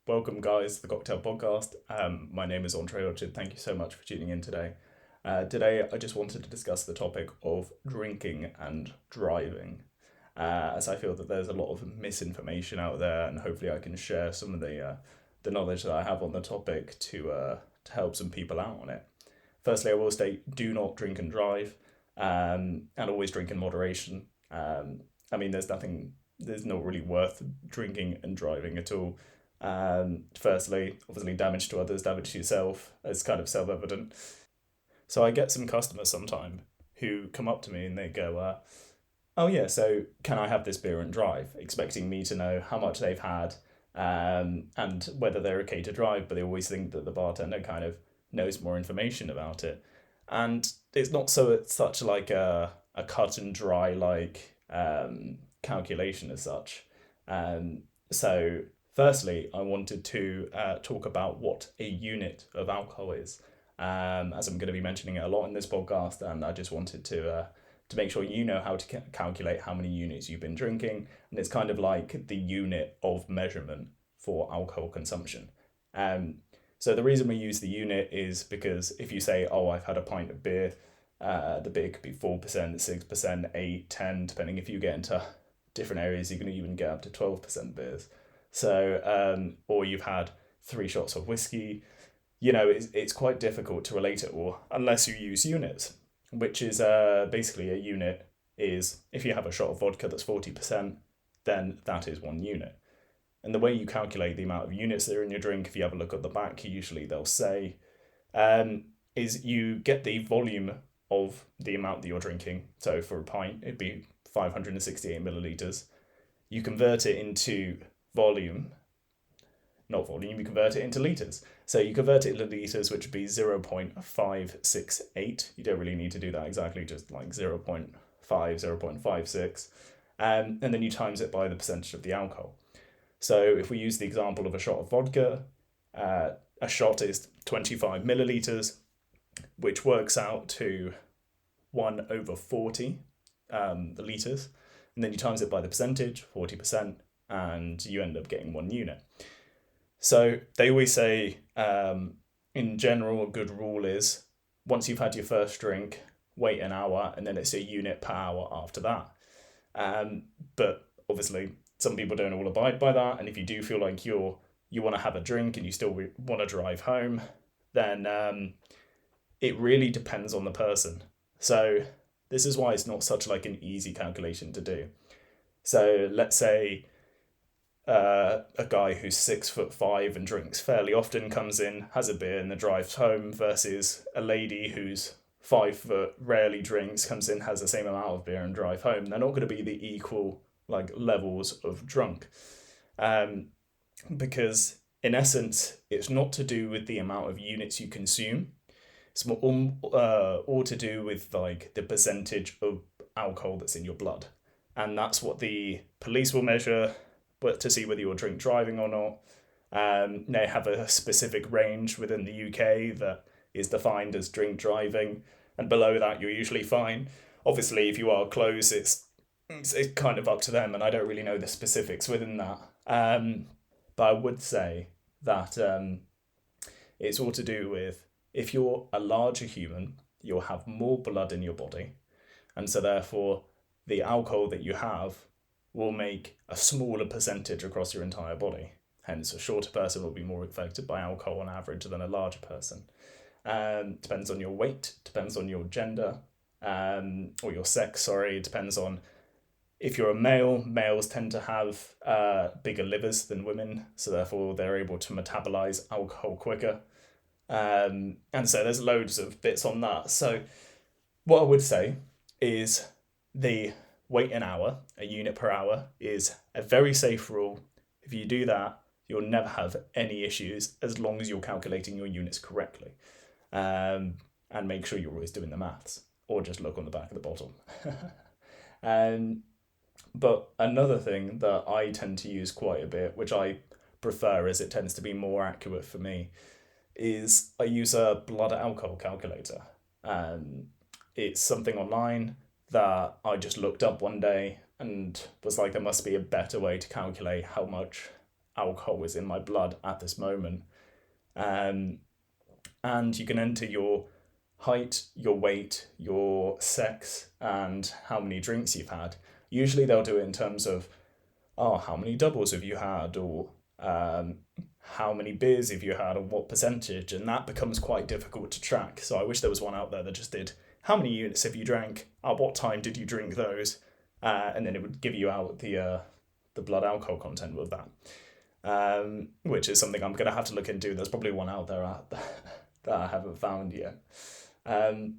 Welcome, guys, to the Cocktail Podcast. My name is Andre Orchard. Thank you so much for tuning in today. Today, I just wanted to discuss the topic of drinking and driving, as I feel that there's a lot of misinformation out there, and hopefully, I can share some of the knowledge that I have on the topic to help some people out on it. Firstly, I will state: do not drink and drive, and always drink in moderation. There's not really worth drinking and driving at all. Firstly, obviously, damage to others, damage to yourself is kind of self evident. So I get some customers sometime who come up to me and they go, "Oh yeah, so can I have this beer and drive?" Expecting me to know how much they've had, and whether they're okay to drive, but they always think that the bartender kind of knows more information about it, and it's not such like a cut and dry calculation as such. So firstly, I wanted to talk about what a unit of alcohol is, as I'm going to be mentioning it a lot in this podcast, and I just wanted to make sure you know how to calculate how many units you've been drinking, and it's kind of like the unit of measurement for alcohol consumption. Um, so the reason we use the unit is because if you say, "Oh, I've had a pint of beer," the beer could be 4%, 6%, 8, 10, depending if you get into different areas, you can even get up to 12% beers. So, or you've had 3 shots of whiskey, it's quite difficult to relate it all unless you use units, which is basically a unit is if you have a shot of vodka that's 40%, then that is 1 unit. And the way you calculate the amount of units that are in your drink, if you have a look at the back, usually they'll say, is you get the volume of the amount that you're drinking. So for a pint, it'd be 568 milliliters. You convert it into volume, not volume, you convert it into liters. So you convert it into liters, which would be 0.568. You don't really need to do that exactly, just like 0.5, 0.56. And then you times it by the percentage of the alcohol. So if we use the example of a shot of vodka, a shot is 25 milliliters, which works out to 1 over 40 the liters. And then you times it by the percentage, 40%, and you end up getting 1 unit. So they always say, in general, a good rule is once you've had your first drink, wait an hour, and then it's a unit per hour after that. But obviously, some people don't all abide by that, and if you do feel like you want to have a drink and you still want to drive home, then it really depends on the person. So this is why it's not such like an easy calculation to do. So let's say a guy who's 6'5" and drinks fairly often comes in, has a beer, and then drives home, versus a lady who's 5 foot, rarely drinks, comes in, has the same amount of beer, and drive home. They're not going to be the equal like levels of drunk, because in essence, it's not to do with the amount of units you consume. It's more all to do with like the percentage of alcohol that's in your blood, and that's what the police will measure, but to see whether you're drink driving or not. They have a specific range within the UK that is defined as drink driving, and below that you're usually fine. Obviously, if you are close, it's kind of up to them, and I don't really know the specifics within that. But I would say that it's all to do with if you're a larger human, you'll have more blood in your body, and so therefore the alcohol that you have will make a smaller percentage across your entire body. Hence, a shorter person will be more affected by alcohol on average than a larger person. Depends on your weight, depends on your gender, or your sex, sorry. It depends on if you're a male. Males tend to have bigger livers than women, so therefore they're able to metabolize alcohol quicker. And so there's loads of bits on that. So what I would say is the wait an hour, a unit per hour, is a very safe rule. If you do that, you'll never have any issues as long as you're calculating your units correctly. And make sure you're always doing the maths, or just look on the back of the bottle. um, but another thing that I tend to use quite a bit, which I prefer as it tends to be more accurate for me, is I use a blood alcohol calculator. It's something online that I just looked up one day and was like, there must be a better way to calculate how much alcohol is in my blood at this moment. Um, and you can enter your height, your weight, your sex, and how many drinks you've had. Usually they'll do it in terms of, oh, how many doubles have you had, or um, how many beers have you had, or what percentage, and that becomes quite difficult to track. So I wish there was one out there that just did how many units have you drank, at what time did you drink those, and then it would give you out the blood alcohol content of that, which is something I'm gonna have to look into. There's probably one out there that I haven't found yet, um,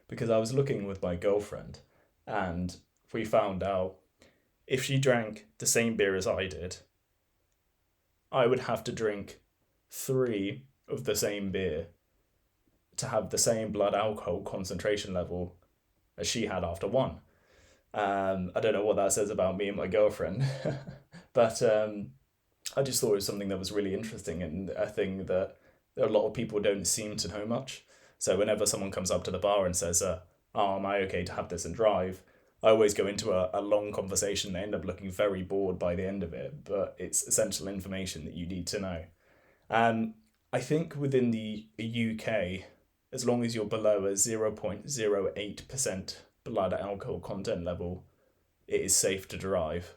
because I was looking with my girlfriend, and we found out if she drank the same beer as I did, I would have to drink three of the same beer to have the same blood alcohol concentration level as she had after one. I don't know what that says about me and my girlfriend, but I just thought it was something that was really interesting and a thing that a lot of people don't seem to know much. So whenever someone comes up to the bar and says, "Oh, am I okay to have this and drive?" I always go into a long conversation. They end up looking very bored by the end of it, but it's essential information that you need to know. I think within the UK, as long as you're below a 0.08% blood alcohol content level, it is safe to drive.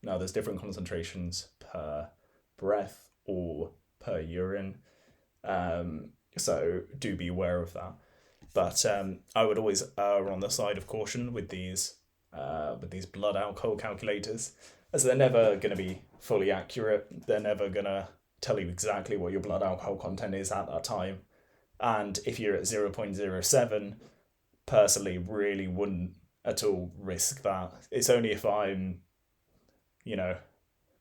Now, there's different concentrations per breath or per urine, so do be aware of that. But I would always err on the side of caution with these blood alcohol calculators, as they're never going to be fully accurate. They're never going to tell you exactly what your blood alcohol content is at that time. And if you're at 0.07, personally, really wouldn't at all risk that. It's only if I'm, you know,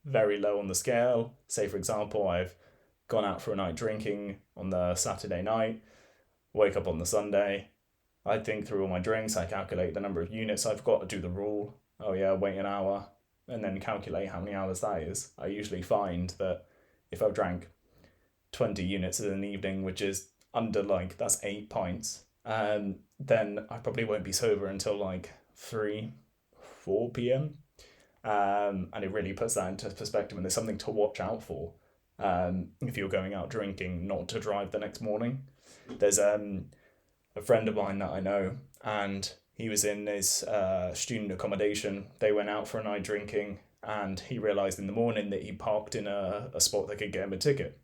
very low on the scale. Say, for example, I've gone out for a night drinking on the Saturday night, wake up on the Sunday, I think through all my drinks, I calculate the number of units I've got to do the rule. Oh yeah, wait an hour, and then calculate how many hours that is. I usually find that if I've drank 20 units in an evening, which is under that's 8 pints, then I probably won't be sober until 3, 4 p.m. And it really puts that into perspective, and there's something to watch out for if you're going out drinking, not to drive the next morning. There's a friend of mine that I know, and he was in his student accommodation. They went out for a night drinking, and he realised in the morning that he parked in a spot that could get him a ticket.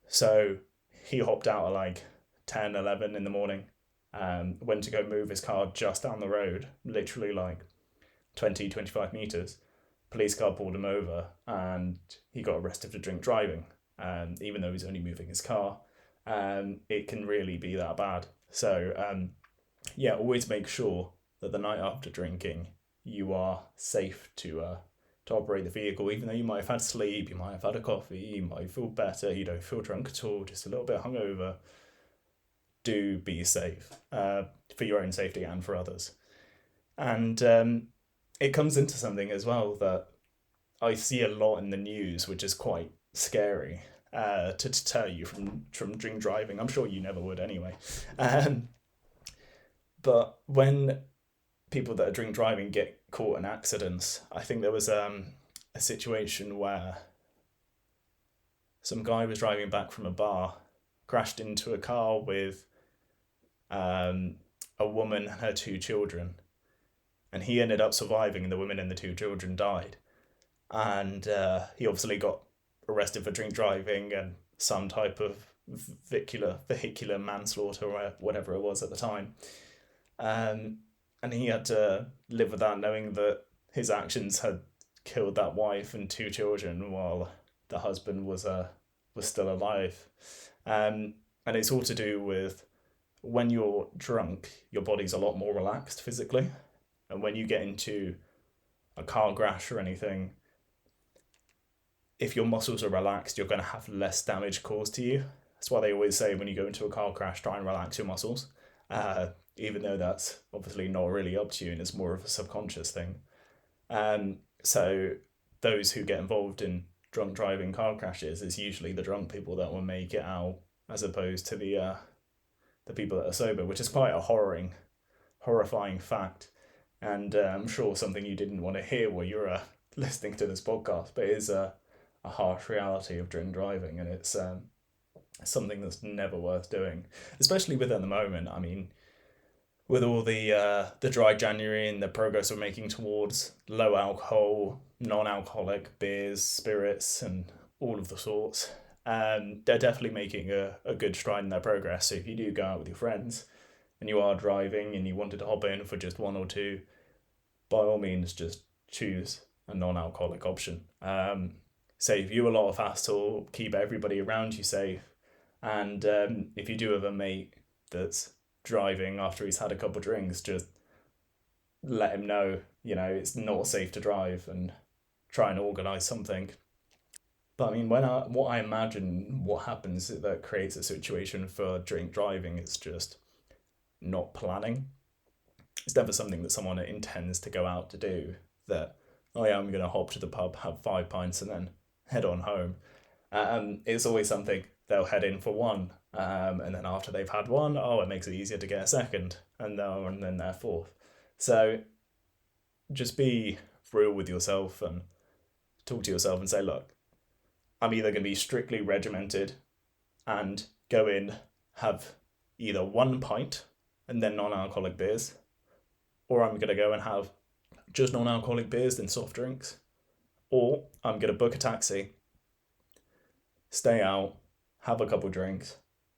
So he hopped out at 10, 11 in the morning, went to go move his car just down the road, literally 20, 25 metres. Police car pulled him over, and he got arrested for drink driving, even though he's only moving his car. It can really be that bad. So always make sure that the night after drinking, you are safe to operate the vehicle, even though you might have had sleep, you might have had a coffee, you might feel better, you don't feel drunk at all, just a little bit hungover. Do be safe for your own safety and for others. And it comes into something as well that I see a lot in the news, which is quite scary to deter you from drink driving. I'm sure you never would anyway. But when people that are drink driving get caught in accidents, I think there was a situation where some guy was driving back from a bar, crashed into a car with a woman and her 2 children, and he ended up surviving, and the woman and the 2 children died. And he obviously got arrested for drink driving and some type of vehicular manslaughter or whatever it was at the time. And he had to live with that, knowing that his actions had killed that wife and 2 children while the husband was still alive. And it's all to do with when you're drunk, your body's a lot more relaxed physically. And when you get into a car crash or anything, if your muscles are relaxed, you're going to have less damage caused to you. That's why they always say when you go into a car crash, try and relax your muscles, even though that's obviously not really up to you and it's more of a subconscious thing. So those who get involved in drunk driving car crashes, it's usually the drunk people that will make it out, as opposed to the people that are sober, which is quite a horrifying fact. And I'm sure something you didn't want to hear while you're listening to this podcast, but it is a harsh reality of drink driving, and it's something that's never worth doing, especially with at the moment. I mean, with all the dry January and the progress we're making towards low alcohol, non-alcoholic beers, spirits, and all of the sorts. They're definitely making a good stride in their progress. So if you do go out with your friends and you are driving and you wanted to hop in for just one or two, by all means, just choose a non-alcoholic option. Save you a lot of hassle, keep everybody around you safe, and if you do have a mate that's driving after he's had a couple of drinks, just let him know, it's not safe to drive and try and organise something. But I mean, what I imagine what happens that creates a situation for drink driving is just not planning. It's never something that someone intends to go out to do. That, oh yeah, I'm going to hop to the pub, have 5 pints, and then head on home. It's always something they'll head in for one, and then after they've had one, oh, it makes it easier to get a second, and then they're fourth. So just be real with yourself and talk to yourself and say, look, I'm either going to be strictly regimented and go in, have either 1 pint and then non-alcoholic beers, or I'm going to go and have just non-alcoholic beers then soft drinks, or I'm going to book a taxi, stay out, have a couple drinks,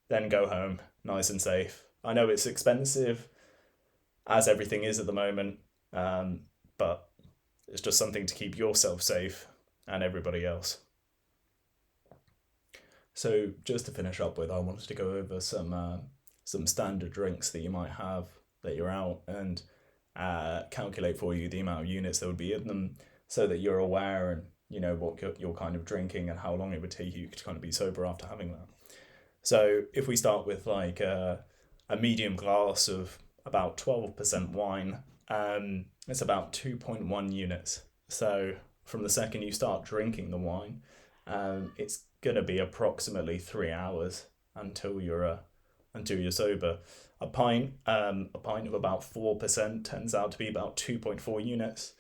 then go home nice and safe. I know it's expensive, as everything is at the moment, but it's just something to keep yourself safe and everybody else. So just to finish up with, I wanted to go over some standard drinks that you might have that you're out, and calculate for you the amount of units that would be in them, so that you're aware and you know what you're kind of drinking and how long it would take you to kind of be sober after having that. So if we start with like a medium glass of about 12% wine, it's about 2.1 units. So from the second you start drinking the wine, it's gonna be approximately 3 hours until you're sober. A pint of about 4% turns out to be about 2.4 units.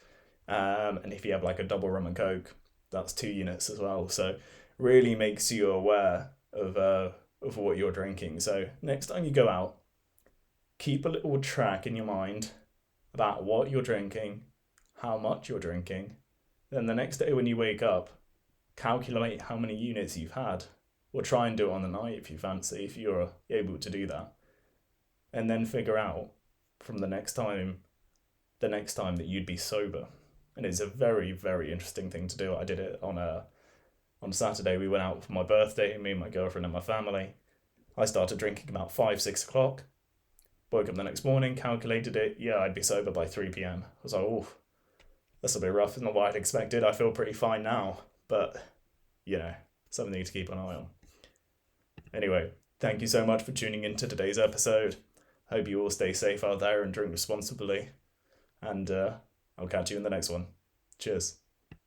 And if you have like a double rum and coke, that's 2 units as well. So really makes you aware of what you're drinking. So next time you go out, keep a little track in your mind about what you're drinking, how much you're drinking. Then the next day when you wake up, calculate how many units you've had, or try and do it on the night if you fancy, if you're able to do that, and then figure out from the next time that you'd be sober. And it's a very, very interesting thing to do. I did it on Saturday. We went out for my birthday, me and my girlfriend and my family. I started drinking about 5, 6 o'clock. Woke up the next morning, calculated it. Yeah, I'd be sober by 3 p.m. I was like, oh, that's a bit rough. It's not what I'd expected. I feel pretty fine now, but something to keep an eye on. Anyway, thank you so much for tuning in to today's episode. Hope you all stay safe out there and drink responsibly. And I'll catch you in the next one. Cheers.